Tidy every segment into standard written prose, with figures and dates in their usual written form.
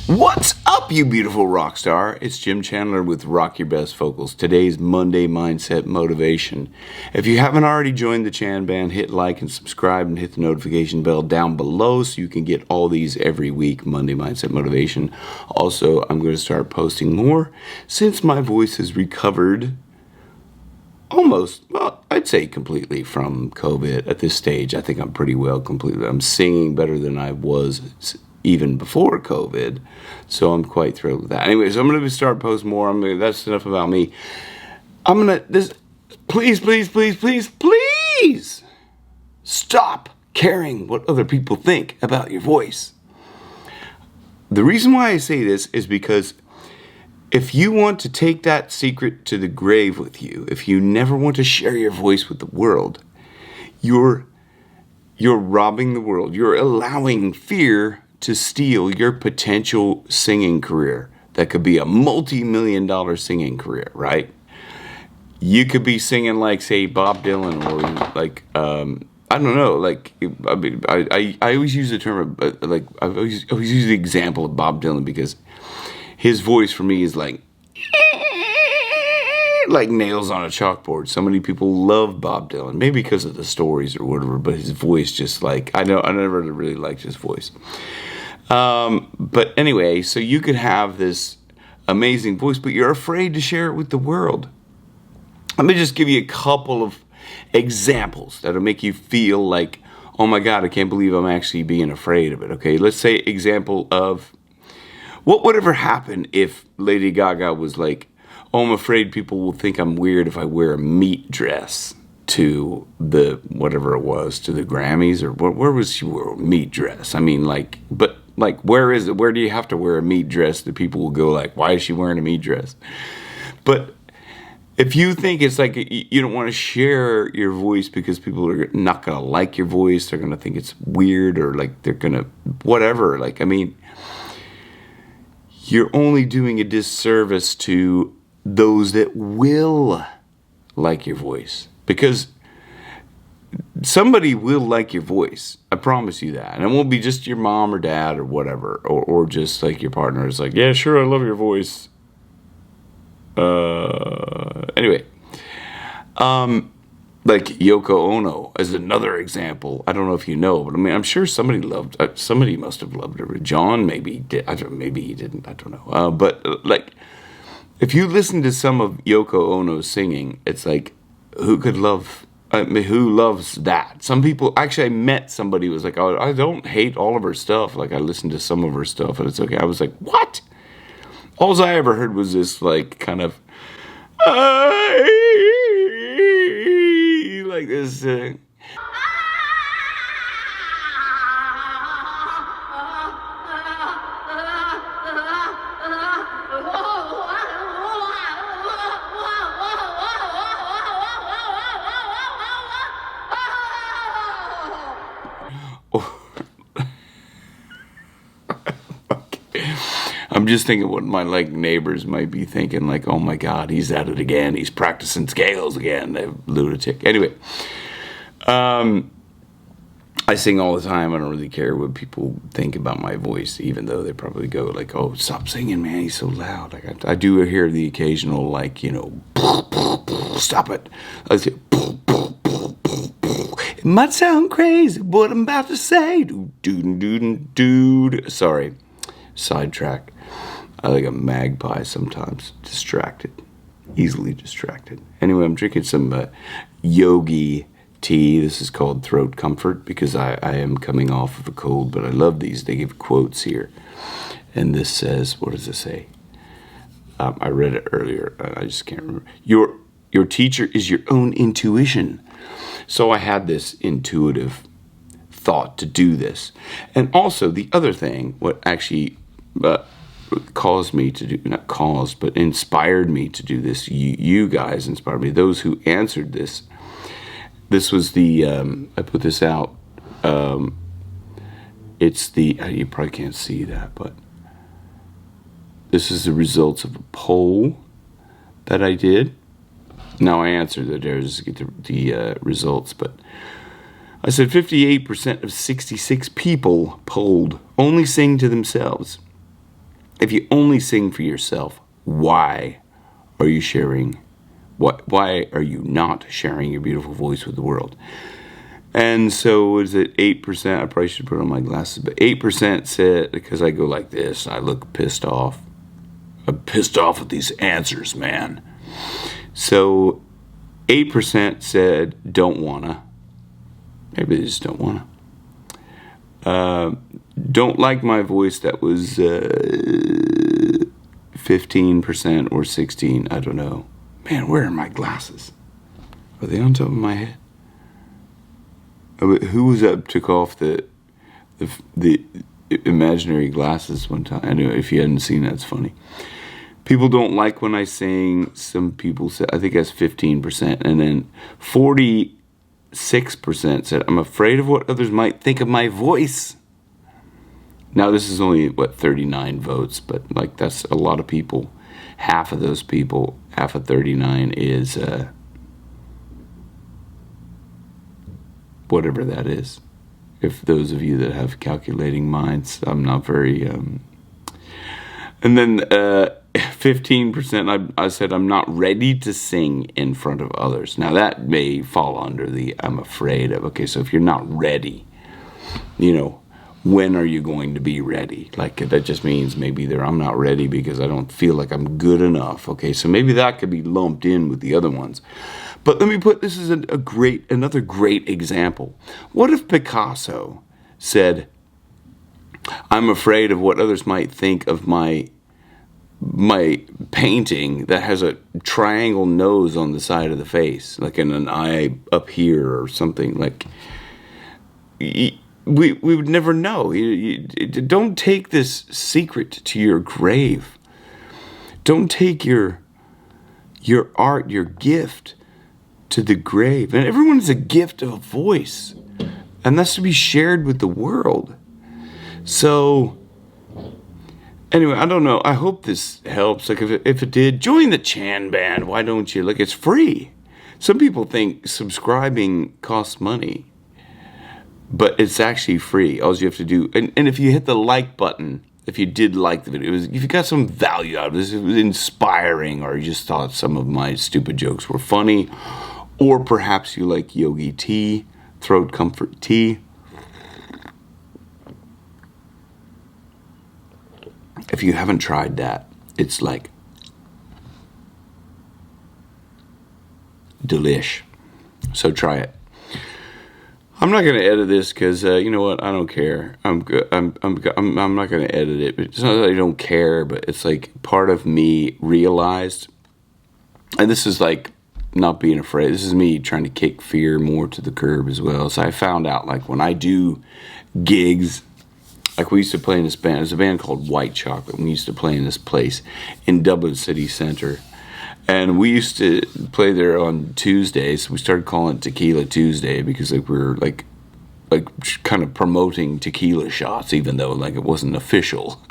What's up, you beautiful rock star? It's Jim Chandler with Rock Your Best Vocals. Today's Monday Mindset Motivation. If you haven't already joined the Chan Band, hit like and subscribe and hit the notification bell down below so you can get all these every week, Monday Mindset Motivation. Also, I'm going to start posting more since my voice has recovered almost, well, I'd say completely from COVID at this stage. I think I'm pretty well completely. I'm singing better than I was even before COVID, so I'm quite thrilled with that. Anyways, I'm going to start posting more. That's enough about me. Please stop caring what other people think about your voice. The reason why I say this is because if you want to take that secret to the grave with you, if you never want to share your voice with the world, you're robbing the world. You're allowing fear to steal your potential singing career. That could be a multi-million-dollar singing career, right? You could be singing like, say, Bob Dylan, or like, I don't know, like, I always use the term, like, I always use the example of Bob Dylan because his voice for me is like nails on a chalkboard. So many people love Bob Dylan, maybe because of the stories or whatever, but his voice just like, I never really liked his voice. But anyway, so you could have this amazing voice, but you're afraid to share it with the world. Let me just give you a couple of examples that'll make you feel like, oh my God, I can't believe I'm actually being afraid of it. Okay, let's say example of what would ever happen if Lady Gaga was like, oh, I'm afraid people will think I'm weird if I wear a meat dress to the, whatever it was, to the Grammys, or where was she wear a meat dress? I mean, like, but like, where is it? Where do you have to wear a meat dress that people will go like, why is she wearing a meat dress? But if you think it's like you don't want to share your voice because people are not going to like your voice, they're going to think it's weird, or like they're going to, whatever. Like, I mean, you're only doing a disservice to those that will like your voice, because somebody will like your voice. I promise you that. And it won't be just your mom or dad or whatever, or just like your partner is like, yeah, sure, I love your voice. Anyway, like Yoko Ono is another example. I don't know if you know, but I mean, I'm sure somebody must have loved her. John maybe did. Maybe he didn't. I don't know. But like, if you listen to some of Yoko Ono's singing, it's like, who loves that? Some people, actually, I met somebody who was like, oh, I don't hate all of her stuff. Like, I listened to some of her stuff, and it's okay. I was like, what? All I ever heard was this, like, kind of, like this, I'm just thinking what my like neighbors might be thinking, like, oh my God, he's at it again. He's practicing scales again. They're lunatic. Anyway, I sing all the time. I don't really care what people think about my voice, even though they probably go like, oh, stop singing, man. He's so loud. Like, I do hear the occasional, like, you know, stop it. I say, it might sound crazy what I'm about to say. Dude. Sorry. Sidetrack. I like a magpie sometimes. Distracted. Easily distracted. Anyway, I'm drinking some yogi tea. This is called Throat Comfort because I am coming off of a cold, but I love these. They give quotes here. And this says, what does it say? I read it earlier. I just can't remember. Your teacher is your own intuition. So I had this intuitive thought to do this. And also the other thing, what actually caused me to do, not caused, but inspired me to do this, you guys inspired me, those who answered this. This was the, I put this out, it's the, you probably can't see that, but this is the results of a poll that I did. Now I answered that there just get the results, but I said 58% of 66 people polled only sing to themselves. if you only sing for yourself, why are you sharing? Why are you not sharing your beautiful voice with the world? And so is it 8%? I probably should put on my glasses, but 8% said, because I go like this, I look pissed off. I'm pissed off with these answers, man. So 8% said don't wanna. Maybe they just don't wanna. Don't like my voice. That was 15% or 16. I don't know. Man, where are my glasses? Are they on top of my head? Who was up? Took off the imaginary glasses one time. Anyway, if you hadn't seen that, it's funny. People don't like when I sing. Some people said, I think that's 15%, and then 46% said I'm afraid of what others might think of my voice. Now this is only 39 votes, but like that's a lot of people. Half of those people, half of 39 is whatever that is. If those of you that have calculating minds, I'm not very. And then 15%, I said I'm not ready to sing in front of others. Now that may fall under the I'm afraid of. Okay, so if you're not ready, when are you going to be ready? Like that just means maybe I'm not ready because I don't feel like I'm good enough. Okay, so maybe that could be lumped in with the other ones. But let me put this as another great example. What if Picasso said, I'm afraid of what others might think of my painting that has a triangle nose on the side of the face, like in an eye up here or something. Like we would never know. Don't take this secret to your grave. Don't take your art, your gift to the grave. And everyone is a gift of a voice, and that's to be shared with the world. So anyway, I don't know. I hope this helps. Like if it did, join the Chan band. Why don't you? Like it's free. Some people think subscribing costs money, but it's actually free. All you have to do, and if you hit the like button, if you did like the video, if you got some value out of this, it was inspiring, or you just thought some of my stupid jokes were funny, or perhaps you like yogi tea, throat comfort tea. If you haven't tried that, it's like delish. So try it. I'm not going to edit this because you know what? I don't care. I'm good. I'm not going to edit it. It's not that I don't care, but it's like part of me realized, and this is like not being afraid. This is me trying to kick fear more to the curb as well. So I found out like when I do gigs, like we used to play in this band. There's a band called White Chocolate. We used to play in this place in Dublin City Centre. And we used to play there on Tuesdays. We started calling it Tequila Tuesday because like we were like kind of promoting tequila shots, even though like it wasn't official.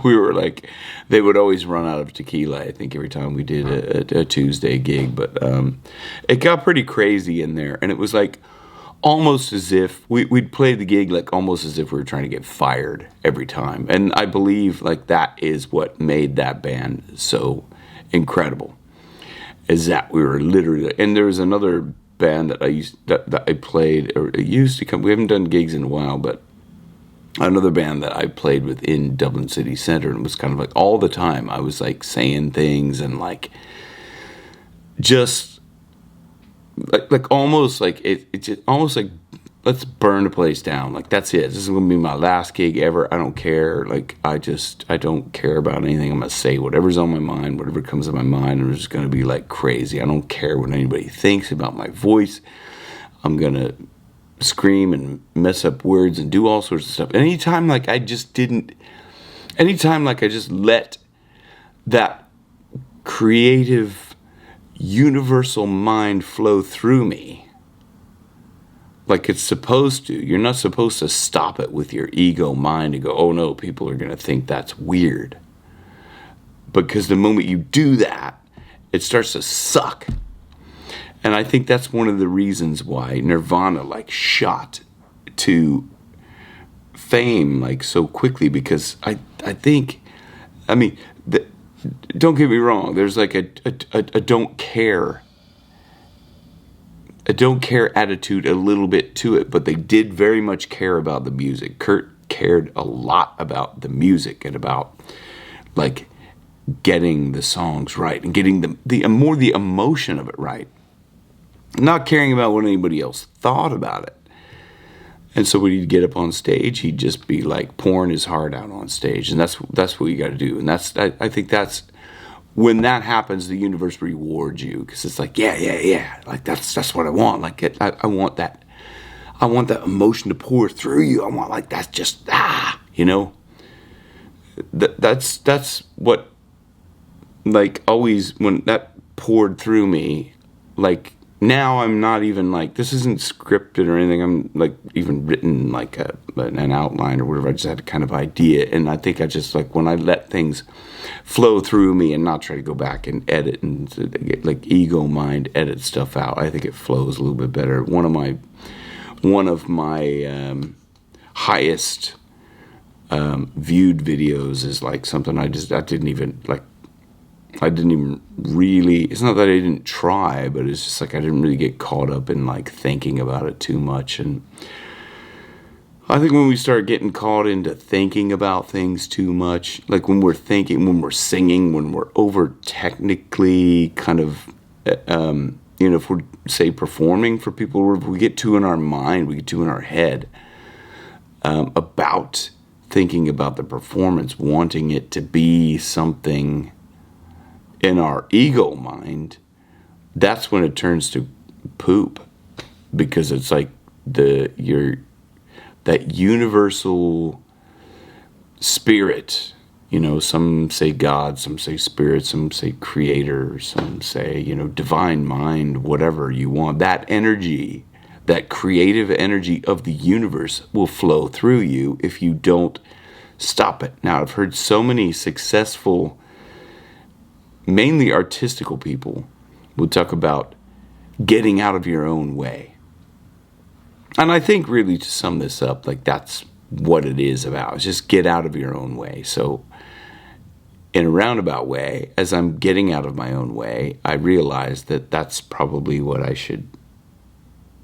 We were like, they would always run out of tequila, I think, every time we did a Tuesday gig. But it got pretty crazy in there. And it was like almost as if we'd play the gig like almost as if we were trying to get fired every time. And I believe like that is what made that band so incredible, is that we were literally, and there was another band that I played, or it used to come, we haven't done gigs in a while, but another band that I played with in Dublin City Centre, and it was kind of like all the time I was like saying things and like just like almost like it's just almost like let's burn the place down. Like that's it. This is gonna be my last gig ever. I don't care. Like I don't care about anything. I'm gonna say whatever's on my mind, whatever comes to my mind. I'm just gonna be like crazy. I don't care what anybody thinks about my voice. I'm gonna scream and mess up words and do all sorts of stuff. And anytime like I just let that creative universal mind flow through me like it's supposed to. You're not supposed to stop it with your ego mind and go, oh no, people are going to think that's weird. Because the moment you do that, it starts to suck. And I think that's one of the reasons why Nirvana like shot to fame like so quickly, because I think, I mean, don't get me wrong, there's like a don't care attitude a little bit to it, but they did very much care about the music. Kurt cared a lot about the music and about like getting the songs right and getting the emotion of it right, not caring about what anybody else thought about it. And so when he'd get up on stage, he'd just be like pouring his heart out on stage, and that's what you got to do. And I think that's when that happens, the universe rewards you, because it's like yeah, like that's what I want. Like I want that emotion to pour through you. I want like that's just you know. That's what, like, always when that poured through me, like. Now I'm not even like, this isn't scripted or anything. I'm like even written like an outline or whatever. I just had a kind of idea. And I think I just like, when I let things flow through me and not try to go back and edit and like ego mind edit stuff out, I think it flows a little bit better. One of my highest viewed videos is like something I didn't even really, it's not that I didn't try, but it's just like I didn't really get caught up in like thinking about it too much. And I think when we start getting caught into thinking about things too much, like when we're thinking, when we're singing, when we're over technically kind of, if we're, say, performing for people, we get too in our mind, we get too in our head about thinking about the performance, wanting it to be something in our ego mind, that's when it turns to poop, because it's like that universal spirit, some say God, some say spirit, some say creator, some say, divine mind, whatever you want. That energy, that creative energy of the universe will flow through you if you don't stop it. Now, I've heard so many successful, mainly artistical people will talk about getting out of your own way. And I think really, to sum this up, like that's what it is about. It's just get out of your own way. So in a roundabout way, as I'm getting out of my own way, I realize that that's probably what I should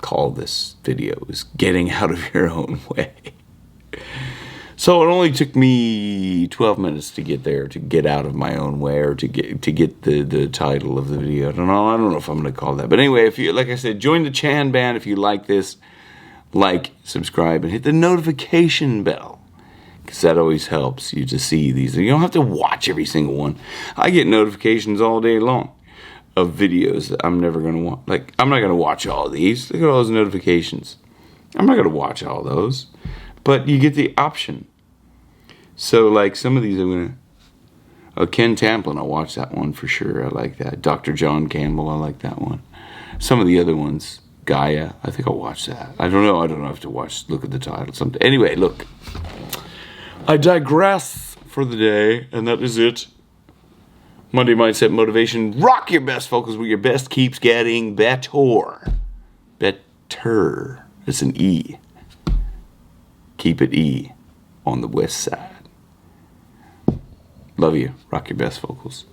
call this video, is getting out of your own way. So it only took me 12 minutes to get there, to get out of my own way, or to get the title of the video. I don't know if I'm going to call that. But anyway, if you, like I said, join the Chan Band if you like this. Like, subscribe, and hit the notification bell, because that always helps you to see these. You don't have to watch every single one. I get notifications all day long of videos that I'm never going to watch. Like, I'm not going to watch all of these. Look at all those notifications. I'm not going to watch all those. But you get the option. So, like, some of these I'm going to... Ken Tamplin, I'll watch that one for sure. I like that. Dr. John Campbell, I like that one. Some of the other ones, Gaia, I think I'll watch that. I don't know. I don't have to look at the title. Something. Anyway, look. I digress for the day, and that is it. Monday Mindset Motivation. Rock your best, focus where your best keeps getting better. Better. It's an E. Keep it E on the west side. Love you. Rock your best, vocals.